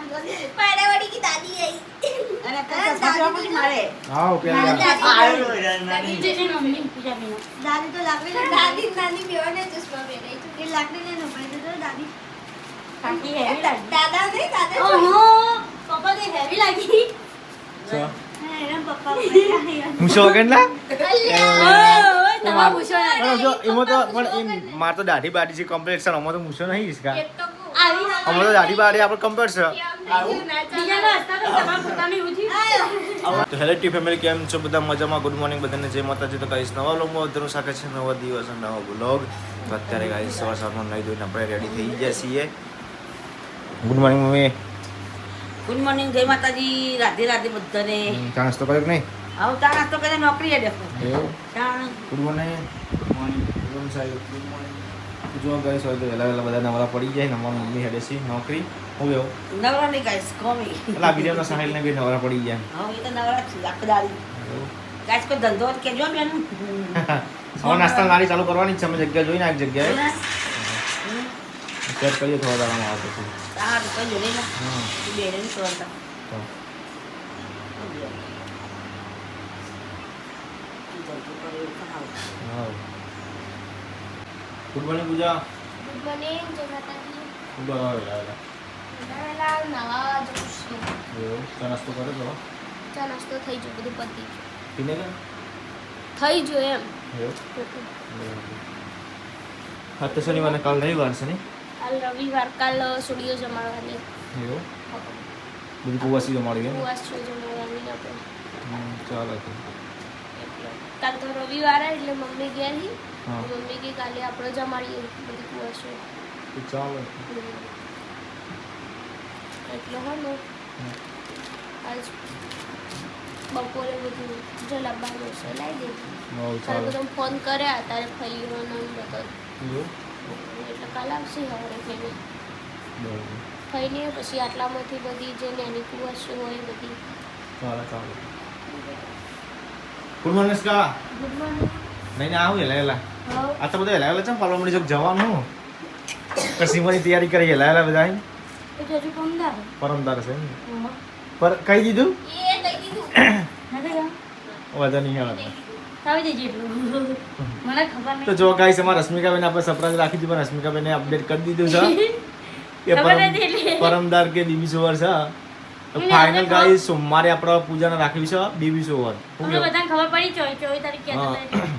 पायरावाड़ी की दादी आई अरे दादी कुछ मारे आओ प्यार नीचे से मम्मी पूजा में दादी तो लाकड़ी दादी नानी बेवने चश्मा पहने ये लाकड़ी ने न पहने तो दादी काकी हैवी लगी दादा नहीं दादा ओहो पापा के हैवी लगी એના પપ્પા પૈયા મુશો વગરના નવા પૂછો પણ જો એમાં તો પણ એમ માર તો દાઢી બાડી છે કમ્પ્લીટ છે અમાર તો મુશો નહીં ઈસકા આવી અમાર તો દાઢી બાડી આપણે કમ્પ્લીટ છે બીજાનો હસતા તો તમારા પોતાની ઉઠી તો હેલો ટી ફેમિલી કેમ છો બધા મજામાં ગુડ મોર્નિંગ બધાને જય માતાજી તો ગાઈસ નવા વ્લોગમાં બધાનું સ્વાગત છે નવા દિવસ અને નવો વ્લોગ તો અત્યારે ગાઈસ સવારમાં નહીં ધોઈને આપણે રેડી થઈ ગયા છીએ good morning mummy good morning જય માતાજી રાધે રાધે બધાને ચા નાસ્તો કર્યો કે નહીં આવ તારા તો કદે નોકરી હે દેખો એવું તાણ ગુડ મોર્નિંગ ગુડ સાહેબ ગુડ મોર્નિંગ જો ગાઈસ હોય તો વહેલા બધા નવરા પડી જાય ને અમારી મમ્મી હેડે છે નોકરી હું એવું નવરા નહીં ગાઈસ કોમી એટલે આ વિડીયોના સાહેલને બી નવરા પડી ગયા હા એ તો નવરા છે આખદારી ગાઈસ કો ધંધો કેજો બેન હવે નાસ્તા ગાડી ચાલુ કરવાની છે અમે જગ્યા જોઈને એક જગ્યાએ ચેક કરીએ થોડા દાડામાં આવે પછી તાર તો જોડે ના હા બેન સોરતા તો હા ગુડ મોર્નિંગ પૂજા ગુડ મોર્નિંગ જય માતાજી ગુડ મોર્નિંગ વેલા નવા જોશ એવું ચા નાસ્તો કરે તો ચા નાસ્તો થઈ ગયો બધું પતી પીને કે થઈ ગયો એમ એવું હા તો શનિવારે કાલ રવિવાર છે ને કાલ રવિવાર કાલ સ્ટુડિયો જમાડવાની એવું બધું કુવાસી જમાડી ગયા ઉપવાસ છે જમાડવાની આપણે ચાલો તો એટલે કાલ તો રવિવાર એટલે મમ્મી ગયા હતી હા મમ્મી કે કાલે આપણે જમાડીએ બધી ઉપવાસ છે તો ચાલો એટલે હા ને આજ બપોરે બધું જલાબાનું છે લાવી દે ચાલો તારે બધો ફોન કર્યા તારે ફઈઓનો બધો એવું એટલે કાલ આવશે હવે ફઈને બરાબર ફઈને પછી આટલામાંથી બધી જે નાની કુવાસ હોય બધી ચાલો ચાલો ગુડ મોર્નિંગ કા ગુડ મોર્નિંગ નહીં ને આવું એલા હા આ તો બધા એલા ચમ ફાલવા મળી જો જવાનું કસીમાની તૈયારી કરી એલા બધા એ તો હજુ પમદાર પરમદાર છે ને પર કહી દીધું એ લઈ દીધું વજન નહીં આવે આવી જજે એટલું મને ખબર તો જો ગાઈસ અમાર રશ્મિકાબેન આપણે સરપ્રાઈઝ રાખી દીધું પણ રશ્મિકાબેને અપડેટ કરી દીધું છે કે ખબર નથી એટલે. પરમદાર કે બીબી સોવર છે તો ફાઇનલ ગાઈસ સોમવારે આપણે પૂજાને રાખવી છે બીબી સોવર હું અમને કેવું બધાને ખબર પડી 24 તારીખ હા. ક્યાં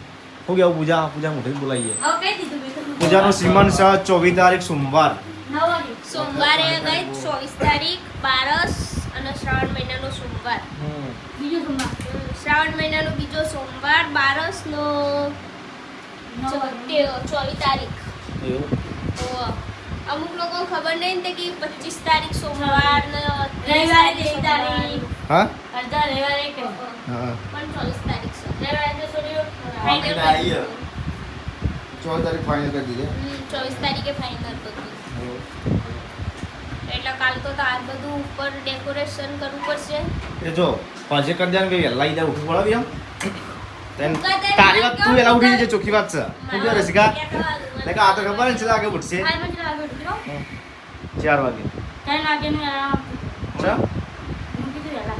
હું કેવું પૂજા મોઢે બોલાવીએ હવે કઈ દીધું મેં પૂજાનો શ્રીમંત છે 24 તારીખ સોમવાર 9 વાગે સોમવારે ગઈ 24 તારીખ બારસ અને શ્રાવણ મહિનાનો સોમવાર બીજું સોમવાર શ્રાવણ મહિનાનો બીજો સોમવાર બારસનો 24 તારીખ એવું તો અમુક લોકો ખબર નહીં ને કે 25 તારીખ સોમવાર ને રવિવારે 23 તારીખ હા અડધા રવિવારે કે હા પણ 24 તારીખ છે રવિવારે તો સોડિયો ફાઇનલ 14 તારીખ ફાઇનલ કરી દીધે 24 તારીખે ફાઇનલ હતું એટલે કાલ તો આ બધું ઉપર ડેકોરેશન કરવું પડશે એ જો પાછે કરી દેવાનું કે વહેલા ઈદા ઉઠી પડાવી આમ ઉઠવા દે, તારી વાત તું વહેલા ઉઠી જજે ચોખ્ખી વાત છે શું કહે રસિકા મારા કે આ તો ખબર ને છે લાગે ઉઠશે હાલ મને લાગે ઉઠ્યો 4 વાગે 3 વાગે નું આરામ ચા હું કીધું યાલા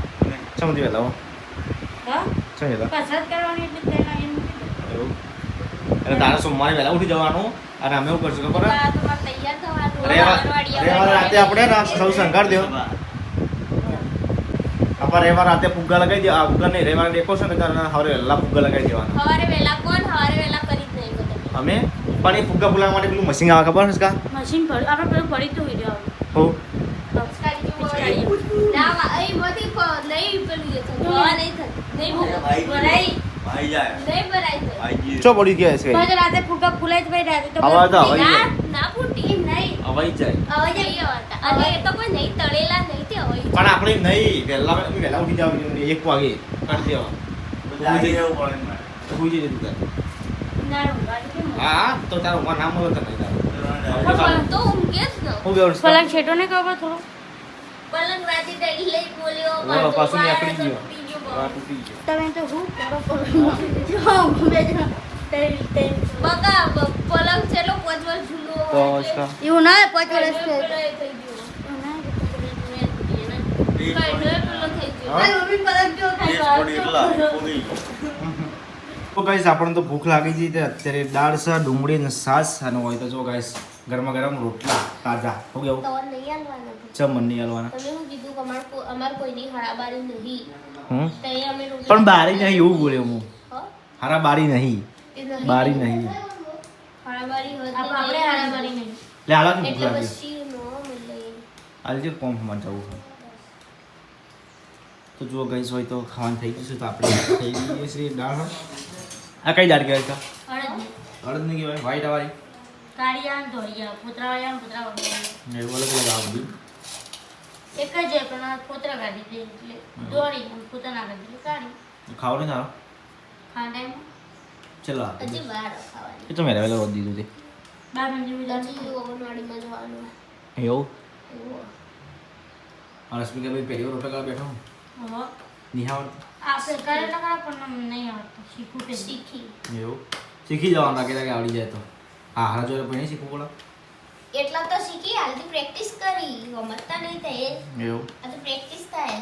સમજી વહેલા હો હા સમજી વહેલા કસરત કરવાની એટલે 3 વાગે નું કીધું એવું એટલે તારે સોમવારે વહેલા ઉઠી જવાનું અને અમે એવું કરશું ખબર આ તો મારે તૈયાર થવાનું રવિવાર રાતે આપણે ના સૌ શંકાર દેવો આપણે રવિવાર રાતે ફુગ્ગા લગાવી દે આ ફુગ્ગા નહીં રવિવારે ડેકો છે ને ત્યારે હવે વહેલા ફુગ્ગા લગાવી દેવાના સવારે વહેલા કોણ સવારે વહેલા કરી જ નહીં બધા અમે પણ એ ફુગ્ગા ફુલાવા માટે પેલું મશીન આવે ખબર છે કા મશીન પર આપણે પેલું પડી તો વિડિયો હો ના અહીં બધી નહીં પેલું એ થતું હવા નહીં થતી નહીં ભરાઈ નહીં ભરાઈ ચો પડી ગયા છે તો રાતે ફૂગા ફૂલાઈ જ ભાઈ રાતે તો હવા તો હવાઈ ના જાય ના ફૂટી નહીં હવાઈ જાય હવે નહીં આવતા અને એ તો કોઈ નહીં તળેલા નહીં તે હવે પણ આપણે નહીં વહેલા ઉઠી જાવ 1 વાગે કાઢી દેવા ભૂલી જજે તું તાર. ના ઊંઘાડી કેમ હા તો તારું ઉમર નામ બોલો તો નહીં તારું પણ તો ઊંઘે જ ન હું બેવડ પલંગ છેટો ને ખબર થોડો પલંગ રાતે ડરી લઈ બોલ્યો બોલો, પાછું વાળો નીકળી ગયો. તૂટી ગયો આ બહુ. તૂટી ગયો તમે તો હું કરો પલંગ જો ઘૂમે જો બકા પલંગ છેલ્લો 5 વર્ષ જૂનો તો એટલે અચ્છા. એવું ના 5 વર્ષ પેલો એ થઈ ગયો. બહેનોએ પેલો થઈ ગયો. હા? મમ્મી પરત જો તો ગાઈસ આપણને તો ભૂખ લાગી હતી તે અત્યારે દાળ છે ડુંગળી અને છાશ અને હોય તો જો ગાઈસ ગરમા ગરમ રોટલા તાજા હો ગયો તો નહીં આલવાના. ચમ મન નહીં આલવાના તમે શું કીધું કે અમાર કોઈની હરાબારી નહીં. હમ તો એ અમે રોટલી પણ બારી નહીં એવું બોલ્યો હું હા? હારા બારી નહીં એ નહીં. બારી નહીં હરાબારી હોત તો આપણે નહીં હરાબારી નહીં. લે હાલા ભૂખ એટલે લાગી પછી નો મળે. આજે કોમ માં જવું છે તો જો ગાઈસ હોય તો ખાવાનું થઈ ગયું છે તો આપણે થઈ ગઈ છે દાળ આ કઈ દાળ કહેવાય તો અડદ. અડદ નહીં કહેવાય વ્હાઈટ વાળી કાળિયા ને ધોળિયા, ફોતરાવાળા ને ફોતરાવાળા. એવું અલગ અલગ આવે બધું એક જ છે પણ આ ફોતરા કાઢી દે એટલે ધોળી અને ફોતરા ના કાઢી એટલે કાઢી. ખાવ નહીં તારો ખાંડામાં ચલો હજી વાર ખાવાની. એ તો મેં વહેલો વધી દીધું 12 મિનિટ જેવું હજી અંગણવાડીમાં જવાનું. એવું એવું. અને સ્પીકર ભાઈ પહેલી વાર રોટલા કરવા બેઠો હું. હવે નિહાળ આપણે કરેલા ખરા પણ મને નહીં આવડતું. શીખવું કે શીખી. એવું શીખી જવાનું લાગે કે આવડી જાય તો હા હારા જોડે પણ નહીં શીખવું પડે એટલા તો શીખી હાલથી પ્રેક્ટિસ કરી ગમતતા નહીં થાય એવું આ તો પ્રેક્ટિસ થાય.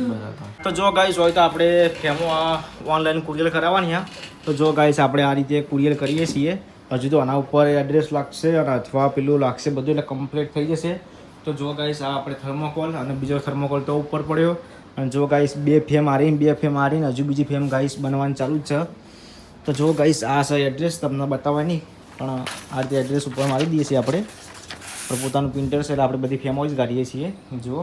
બરાબર તો જો ગાઈસ હોય તો આપણે ફેમો આ ઓનલાઈન કુરિયર કરાવવાની હા તો જો ગાઈસ આપણે આ રીતે કુરિયર કરીએ છીએ હજુ તો આના ઉપર એડ્રેસ લાગશે અને અથવા પેલું લાગશે બધું એટલે કમ્પ્લીટ થઈ જશે તો જો ગાઈસ આ આપણે થર્મોકોલ અને બીજો થર્મોકોલ તો ઉપર પડ્યો અને જો ગાઈસ બે ફેમ હારીને હજુ બીજી ફેમ ગાઈસ બનવાની ચાલુ જ છે તો જો ગાઈસ આ છે એડ્રેસ તમને બતાવવા નહીં પણ આ રીતે એડ્રેસ ઉપર મારી દઈએ છીએ આપણે પણ પોતાનું પ્રિન્ટર છે એટલે આપણે બધી ફેમો જ કાઢીએ છીએ જુઓ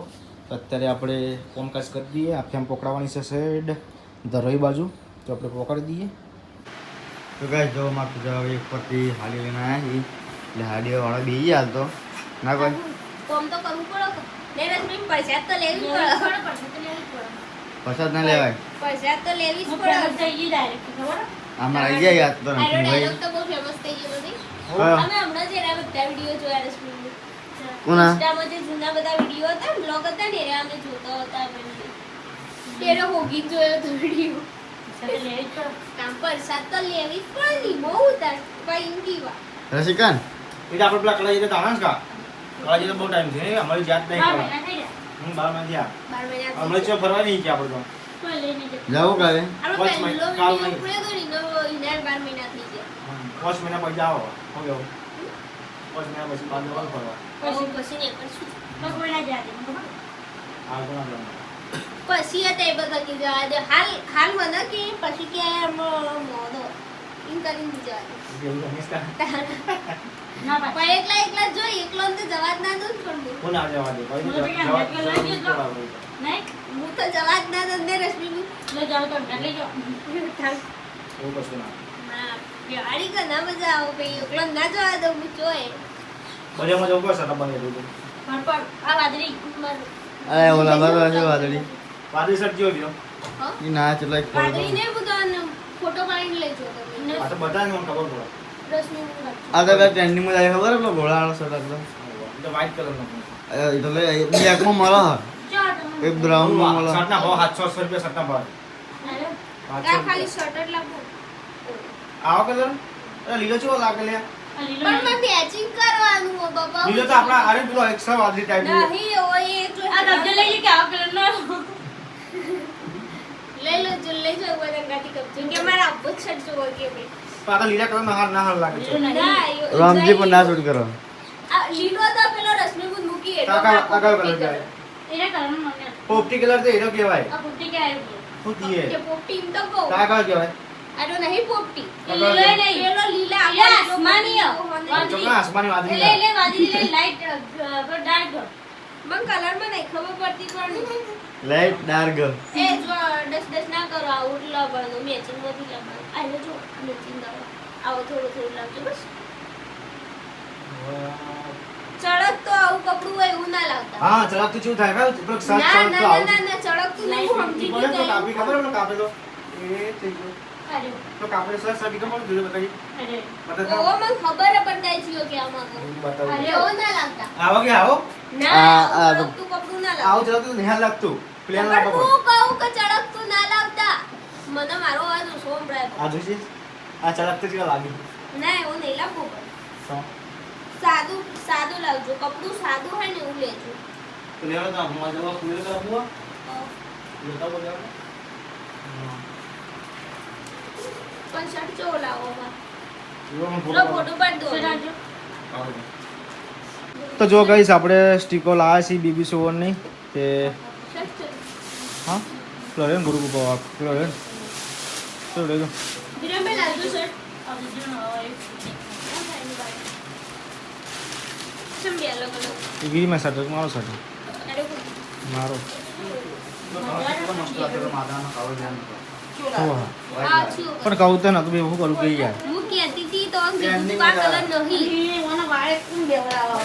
તો અત્યારે આપણે કોમકાજ કરી દઈએ આ ફેમ પકડાવવાની છે સાઈડ ધરોઈ બાજુ તો આપણે પકડી દઈએ તો ગાઈસ જો માં પૂજા એક પરથી હાલી લઈને આવ્યા છીએ એટલે હાડીઓ વાળા બેસી હાલ તો ના કોઈ કોમ તો કરવું પડે ને રશ્મિ પૈસા તો લેવી પડે. પસાદ ના લેવાય પૈસા તો લેવી જ ઉપર પડે. થઈ ગઈ ડાયરેક્ટ ખબર? આમાં આવી જાય યાદ તો આનો નથી ભાઈ ડાયલોગ તો બહુ ફેમસ થઈ ગયો નથી. હા. અમે હમણાં જ એના બધા વિડીયો જોયા રશ્મિ. કોના ઇન્સ્ટામાં જે જૂના બધા વિડીયો હતા ને બ્લોગ હતા ને એ અમે જોતા હતા ત્યારે હોગી જ જોયો તો વિડીયો. સાથે લેવી જ પડે. કામ પૈસા તો લેવી જ પડે ને બહુ ઉતાર કઈ દીવા. રસિકન એટલે આપણે પેલા કલાજી તો તાણા કા કલાજી તો બહુ ટાઈમ છે અમારી જાત નહીં 12 મહિના થઈ ગયા. 12 માં થયા 12 મહિના હમણાં ચો ફરવા નહીં ગયા આપણે તો કોઈ લઈને જતું. જાવું કાલે આપણે પાંચ પહેલો કાલ વિડીયો નહીં. ઉપડ્યો તો ને એના 12 મહિના થઈ ગયા. 5 મહિના પછી જાઓ હો ગયો 5 મહિના પછી બાદ જવાનું ફરવા પછી ને પછી તો કોઈ ના જાય ખબર? આ તો ના જવાનું. પછી હતા એ બધા કે જવા દે હાલ મને કે પછી કે મોદો ઇન કરીને જવા દે. એવું તો મિસ કા ના પાડે. પણ એકલા જોઈ એકલો ને તો જવા જ ના દઉં ને પણ હું. કોણ આ જવા દે ભાઈ હું તો ક્યાં જવા એકલો લઈ ગયો તો. નહીં? હું તો જવા જ ના દઉં ને રશ્મિ લઈ જાઓ તો એટલે લઈ જાઓ. એવું કશું ના ના ગાડી કે ના મજા આવે ભાઈ એકલો ના જવા દઉં હું જોઈ બજારમાં જવું પડશે તો બને બધું પણ આ વાદળી અરે ઓલા બાબા છે વાદળી વાદળી શર્ટ જેવો ગયો હા ઈ ના ચલા એક વાદળી ને બધા ફોટો પાડીને લેજો તમે આ તો બધાને મને ખબર પડે રશ્મિ આ તો ટ્રેન્ડિંગ માં જાય ખબર પેલો ઘોડાવાળો શર્ટ હતો તો વ્હાઈટ કલર નો એ તો લે બ્લેક માં મળે ચાલ તમે. એ બ્રાઉન માં મળે શર્ટ ના ભાવ 700 રૂપિયા શર્ટ ના ભાવ અરે, આ ખાલી શર્ટ જ લાવો આવો કલર અરે લીલો ચેવો લાગે લે આ લીલો પણ મેં મેચિંગ કરવાનું હો બાબા લીલો તો આપણા અરે પેલો એક્સ્ટ્રા વાદળી ટાઈપ નહીં ઓય એક આ કબજે લઈ લે કે આવો કલર નો લઈ લો જો લઈ જાઓ બધા ગાતી કપચો કે મારા અબ્બો શર્ટ જોવો કે ભાઈ પાછા લીલા કલર ના હાર લાગે છે ના રામજી પણ ના શૂટ કરો આ લીલો તો પેલો રશ્મિ મૂકી એટલો કાકા આખો કાકા પોપટી કલર એના કલર નો મને પોપટી કલર તો એનો કહેવાય આ કુર્તી કે આવી શું દીએ કે પોપટી એમ તો કહો કાકા કહેવાય આ તો નહીં પોપટી કાકા લીલો નહીં પેલો લીલા લીલા આખો આસમાની હો. ચોકના આસમાની વાદળી લે લે વાદળી લે લાઈટ ડાર્ક મને કલર માં નહીં ખબર પડતી પણ લાઈટ ડાર્ક એ જો ડસ ના કરો આ ઉડલા પડો મેચિંગ માંથી લાવવાનું આ જો મેચિંગ દવા આવો થોડું લાવજો બસ ચડક તો આવું કપડું હોય એવું ના લાવતા હા ચલા તું શું થાય ખબર પેલો સાત ના ચડક તો આવું ના ચડકતું નહીં હું સમજી બોલે તો ગઈ કાપી ખબર પેલો કાપેલો એ થઈ ગયો અરે તો કાપેલો સર સર ખબર જોજો બતાવી અરે બતાવ ઓ મને ખબર પડાઈ ગયો કે આમાં તો બતાવ અરે ઓ ના લાગતા આવો કે આવો ના ચડકતું કપડું ના આવો લાગતા ચલા તું નિહાલ લાગતું પ્લેન પણ લાગો હું કહું કે ચડકતું ના લાગતા મને મારો અવાજ ઓછો સંભળાય આ જોશી આ ચલાક તો જેવા લાગી ના એવું નહીં લાગવું પડે તો સાદું લાવજો કપડું સાદું હોય ને એવું લેજો તો લેવા તો હું જવા કુલ કરા હું પણ શર્ટ ચો લાવો માં એવો લો ફોટો પાડ દો તો જો ગાઈસ આપણે સ્ટીકો લાવ્યા છીએ બીબી સોવનની તે શર્ટ હા પેલો રે ગુરુ ગોપા પેલો રે તો રે ધીરે મે લાવજો શર્ટ ચમ બે અલગ અલગ એ ગીરી માં સટ મારો સટ અરે મારો આ છું પણ કહું તો નતું એવું કરું કે યાર હું કહેતી હતી તો આમ કીધું તું આ કલર નહીં ઓના વાળે કોણ બેવડાવા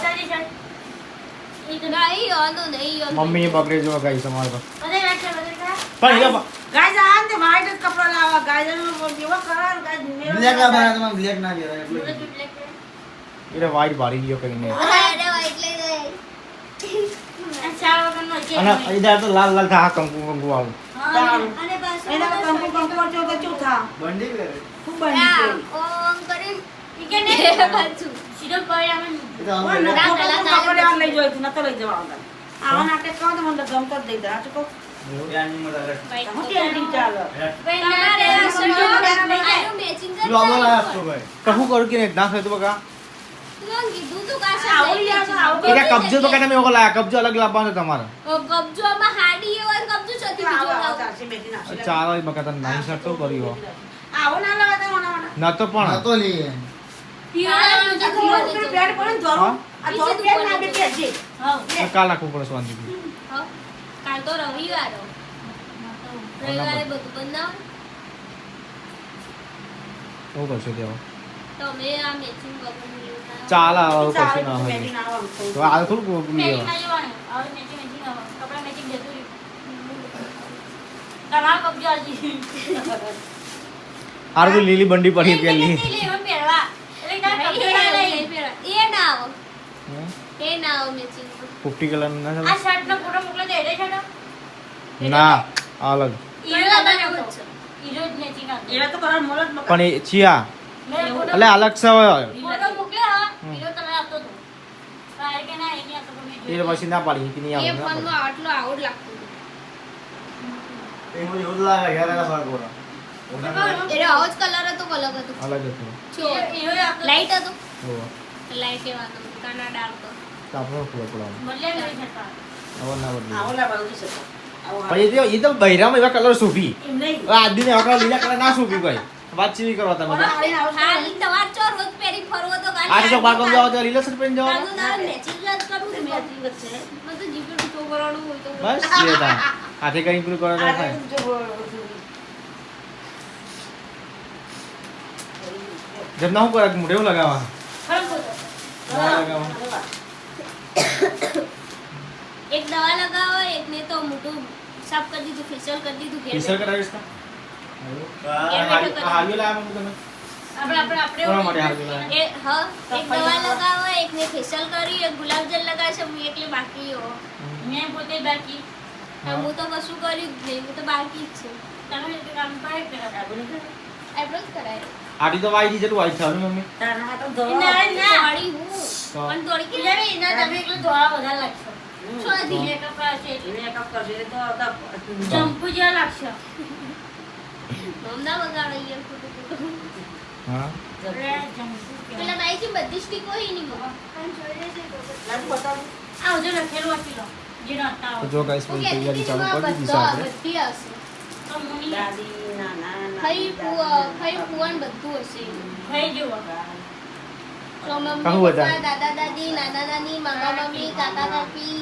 નહીં આનો નહીં આનો મમ્મી પકડે જો ગાઈસ અમારે પર બધે રાખે બધે કા પણ એ ગાય આન તે વાઈટ જ કપડા લાવવા ગાય જેવો કલર ગાય બ્લેક ના બનાવે તમે બ્લેક ના પહેરાય એટલે બધે બ્લેક એટલે વાઈટ બાળી ગયો કરીને અરે વાઈટ લઈ દે આ ચાર વગરનો છે અને ઈધર તો લાલ લાલ થા કંકુ કંકુ આવું અને પાછું એના કંકુ કંકુ ચો તો ચોથા બંડી પહેરે ખૂબ બની આ ગઈ ઓમ કરીને ઈ કે ને પાછું સીધો પડી આવે એ તો આમ ઓન પહેરે. કપડા આમ લઈ જોઈ તું નતો લઈ જવા આવતા આવા નાટક કહો તો મને ગમતો જ દઈ દે આ ચકો ત્યાંની મજા આવે. હું ટેન્ડિંગ ચાલે તમારે આ શર્ટ આનું મેચિંગ પેલો આવો લાયા આપતો ભાઈ. કહું કરું કે ના થાય તો બકા તું કીધું તું કાશે આવડી આવું એટલે કબજો તો કને મેં ઓકો લાયા કબજો અલગ લાવવાનો તમારે કબજો માં હાડી એવો કબજો છતી બીજો આવો લાવો ચાલશે બેટી ના ચાલો એ બકા તને નહીં સર તો કર્યો આવો ના લગાતા ઓના ઓના ના તો પણ નતો લઈએ. પેડ પડે ને ધોરું આ ધોરું પેડ ના બેટી હજી હા કાલ નાખવું પડે શાંતિથી કાલ તો રવિવાર રવિવારે બધું બનાવ શું કરશો તેવા તમે આ મેચિંગ કરવાનું લેતા ચાલ આવું કરશું ના હોય બેટી ના આવો તો આ થોડું કોકું મેચિંગ લેવા ના લેવાનું હવે મેચિંગ કપડા મેચિંગ જતું રહ્યું તમારો કબજો આજી હારું તો લીલી બંડી પડી પેલી લેવન પહેરવા એટલે તાર કબજો ના લઈ એ ના આવો એ ના આવો મેચિંગ 50 કલર ના આ શર્ટ નો ફોટો મોકલો દે એટલે છે ના અલગ હીરો બનાવો છે હીરો જ મેચિંગ આપો એવા તો કલર મોલ જ મકા પણ એ ચિયા મેં ફોટો એટલે અલગ છે હવે. ફોટો મોકલ્યો હા હીરો તમે આપતો તો કારણ કે ના એની આપતો તમે એ પછી ના પાડી કે નહીં એ આવું ફોન માં આટલો આવડ લાગતું એ મને એવું જ લાગે યાર એના ફરક પડે. એટલે આવો જ કલર હતો કે અલગ હતો અલગ હતું હીરો આપતો લાઈટ હતો હોવા લાઈટ એવાનો કાના ડાર્ક હતો તો આપણે ખબર પડે બદલ્યા કરી શકતા હવે ના બદલી આવો લા બાજુ છે આવો પણ એ તો બૈરામાં એવા કલર સૂફી એમ નહીં આદિને એવા કલર લીલા કલર ના સૂફી કોઈ વાત ચીવી કરવા તમે તો. આવીને આવો ખાલી તમાર ચો રોજ પહેરી ફરવો તો ગાડી આજે તો બાળકો જાવ તો લીલા શર્ટ પહેરીને જવાનું તારું તારું મેચિંગ જ કરું ને મેચિંગ જ છે મને તો જીપે ટૂંકો કરવાનું હોય તો બસ એ તા હાથે કરીને પૂરું કરો તો આ થાય જો જેમ ના હું કરે મોઢે એવું લગાવવા ખરો ફોટો ના લગાવવા એક દવા લગાવો એકને તો મોટું સાફ કરી દીધું ફેશિયલ કરી દીધું ઘેર ફેશિયલ કરાવીશ કા હાલ્યો લાયા મને તમે આપણે કોના માટે હાલ્યો લાયા એ હા એક દવા લગાવો એકને ફેશિયલ કરી એક ગુલાબજલ લગાવશે હું એકલી બાકી હો મેં પોતે બાકી હું તો કશું કર્યું જ નહીં હું તો બાકી જ છું તમે એક કામ પાય કરા આઈબ્રોઝ કરાય આડી તો વાઈ જેટલું વાઈ થવાનું મમ્મી તારા તો ધોવા ના ના દોડી હું પણ દોડી કે એટલે ના તમે એકલું ધોળા વધારે લાગશે છો દી મેકઅપ આવશે એટલે મેકઅપ કરશે તો ચંપુ જેવા લાગશે નમના વગાડો યાર ખોટું ખોટું હા એટલે ચંપુ પેલા બાઈથી બધી સ્ટીકો હી નહીં મગા લાજુ બતાવ આ જો લખેલું હતી લો જે નતા તો જો ગાઈસ હું મેં કહેતી તૈયારી હતી ચાલુ કરી દીધી છે આપણે બધી હશે તો મુની દાદી નાના ખઈ પુવાન બધું હશે ભાઈ જુઓ તો મમ્મી કહું બધા? પપ્પા દાદા દાદી નાના નાની મામા મમ્મી કાકા કાકી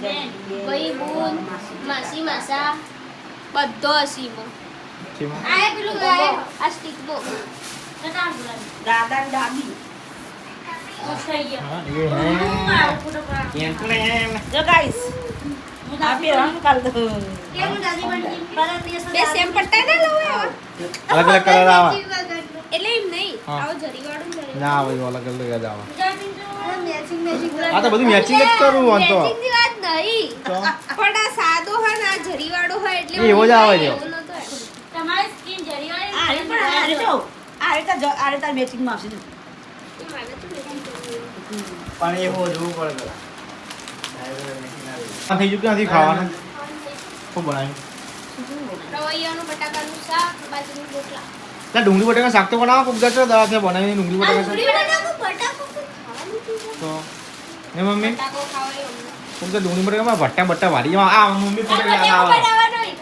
બેન ભાઈ બુન માસી માસા બધો હશે એમાં શેમાં? આ પેલું આ સ્ટીક બો કતા બોલાવી દાદા ને દાદી ખુશ થઈ ગયો હા, એ હું હે. મારો ફોટો પડા એમ પ્લેન. જો ગાઈસ હું આ પહેરવાનું કાલ તો કેમ દાદી બની પરત દિવસ બે સેમ પટ્ટા ના લાવો અલગ અલગ કલર આવે એટલે એમ નહીં હા. આવો જરી વાળું જરી ના આવે અલગ અલગ જ આવે મેચિંગ મેચિંગ આ તો બધું મેચિંગ જ કરવું આમ તો મેચિંગ ની વાત નહીં તો પણ આ સાદો હોય ને આ જરી વાળો હોય એટલે એવો જ આવે છે. એવું નતો આવ્યો. તમારી સ્કિન જરીવાળી આ રે પણ આ રે જો આ રે તાર મેચિંગ માં આવશે એ માને તો મેચિંગ કરવું. પણ એ હો જોવું પડે પેલા. આ થઈ ગયું ક્યાંથી ખાવાનું શું બનાવ્યું રવૈયાનું બટાકાનું શાક બાજરીનું રોટલા ત્યાં ડુંગળી બટાકા શાક તો બનાવો કોક દાડો દવાથી બનાવીને ડુંગળી બટાકા શાક બટાકો ખાવાનું તો એ મમ્મી બટાકો ખાવાય અમને. કોક તો ડુંગળી બટાકામાં ભટ્ટા વારી આ મમ્મી આ બટાકા બટાકો આવે બનાવવાનો હોય.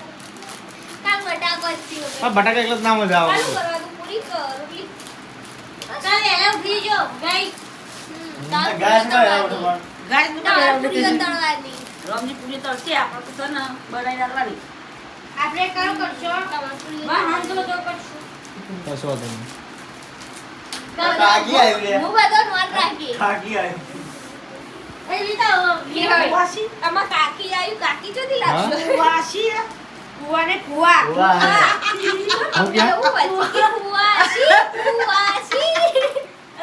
કાં બટાકો જ થયો આ બટાકા એટલે જ ના મજા આવે ચાલુ કરવાનું પૂરી કર રોટલી ચાલ એલા ઉઠી જો ગઈ દાળ ગાય પૂરી શું તળવાની. ખાય ગાય દાળ દૂધ પૂરી તળવાની. રમની પૂરી તળશે આપણે તો છે ને બનાવી નાખવાની આપણે કામ કરશો તમારે પૂરી વાહ હાથ ધો તો કરશું કશો વાંધો નહીં કાકી આવી લે હું બધો નોટ રાખી કાકી આવી એ રીતા વાસી આમાં કાકી આવ્યું કાકી ચોથી હા? લાગશે વાસી કુવાને કુવા વાહ હું ક્યાં ફુવાસી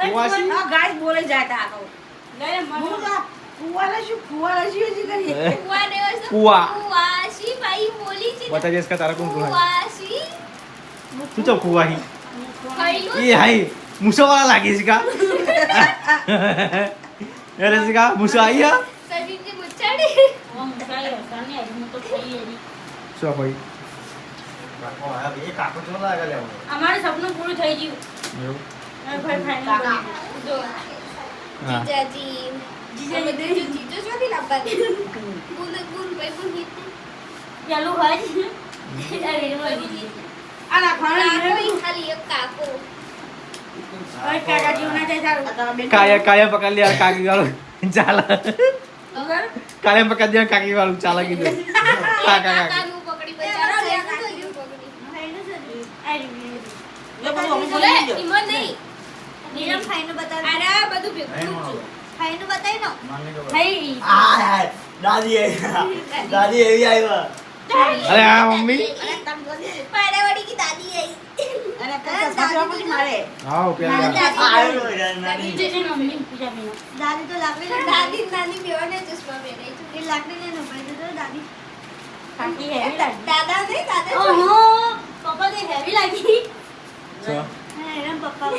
કુવાસી? આ ગાય બોલે જાય તા આગળ ગયે હું મને તો કુવાને શું હજી કરીએ ફુવાને વસ્તુ ફુવા. ફુવાસી ભાઈ બોલી છે બતા જેસ કા તારા કોણ કોણ ફુવાસી તું ચો કુવાહી કઈલું એ હાઈ મુસો વાળા લાગી છે કા અરે છે કા મુસો આઈ હા સજીવજી મુચાડી ઓમ કાયો સાને હું તો ખાઈ એની શું ભાઈ કાકો આ બે કાકો ચો લાગે લે અમારું સપનું પૂરું થઈ ગયું એવું ભાઈ ફાઈનલ જો હા જીજાજી જીજાજી જીજો ચોથી લાવવાની ગુન ગુન ભાઈ ગુન હિત ચાલુ હોય અરે રોઈ આના કાકો ખાણા ઈ ખાલી એક કાકો ઓય કાકા જીવના જાય તારું કાયા કાયા પકડ લે કાકી વાળું ચાલ કાયા પકડ દે કાકી વાળું ચાલ કીધું કાકા કાકા કાકાનું પકડી બચારો લેવાનું થયું પકડી એ બધું અમે બોલે બોલી દો ઈમન નહીં નીરમ ફાઈનલ બતાવ અરે આ બધું ભેગું જ છું. ફાઈનલ બતાવી નો માનને તો થઈ આ દાદી આવી દાદી એવી આવ્યા અરે હા મમ્મી પાડાવાડી કી દાદી આઈ અને કાકા સાસુ પછી મારે હા પેલા આવ્યો નાની જે મમ્મી પૂજા બેનો દાદી તો લાકડી દાદી નાની બેવાને ચશ્મા પહેરાઈ છે એ લાકડી ને નપાઈ તો દાદી કાકી હેવી લાગી દાદા નહીં દાદા ઓહો પપ્પા તે હેવી લાગી છો એના પપ્પા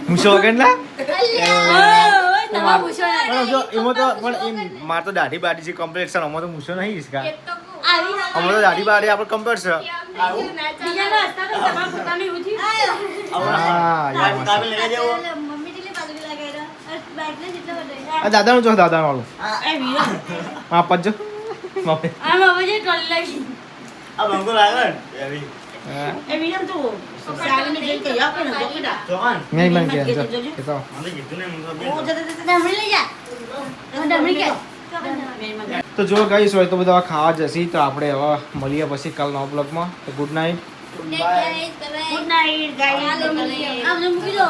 મુસો વગર ના તમારા પૂછો પણ જો એમાં તો પણ એમ માર તો દાઢી બાડી છે કમ્પ્લીટ છે અમાર તો મુસો નહીં હિસકા એક તો આવી અમાર તો દાઢી બાડી આપણે કમ્પ્લીટ છે બીજાનો હસતા તો તમારા પોતાની ઉઠી હા યાર મસ્ત. કાબે લઈ જાવ મમ્મી ટીલે પાછળ લગાવ્યા બાઈક ને જેટલા બધા આ દાદાનું જો દાદાનું વાળું એ વીરો હા પજ્જો મમ્મી આ બાબા જે ટોલી લાગી આ બંકો લાગે ને એવી હા એ વિરમ તું સાલીને જઈને કહી આપે ને તો કીધા ચોકન નહીં મને કે જો એ તો મને કીધું ને મને ઓ તો જતા ડમરી લઈ જા ડમરી કે તો જો ગાઈસ હોય તો બધા ખાવા જશી તો આપણે હવે મળીએ પછી કાલ નવા બ્લોગમાં તો good night good night good night guys hello મળીએ. આમ મૂકી દો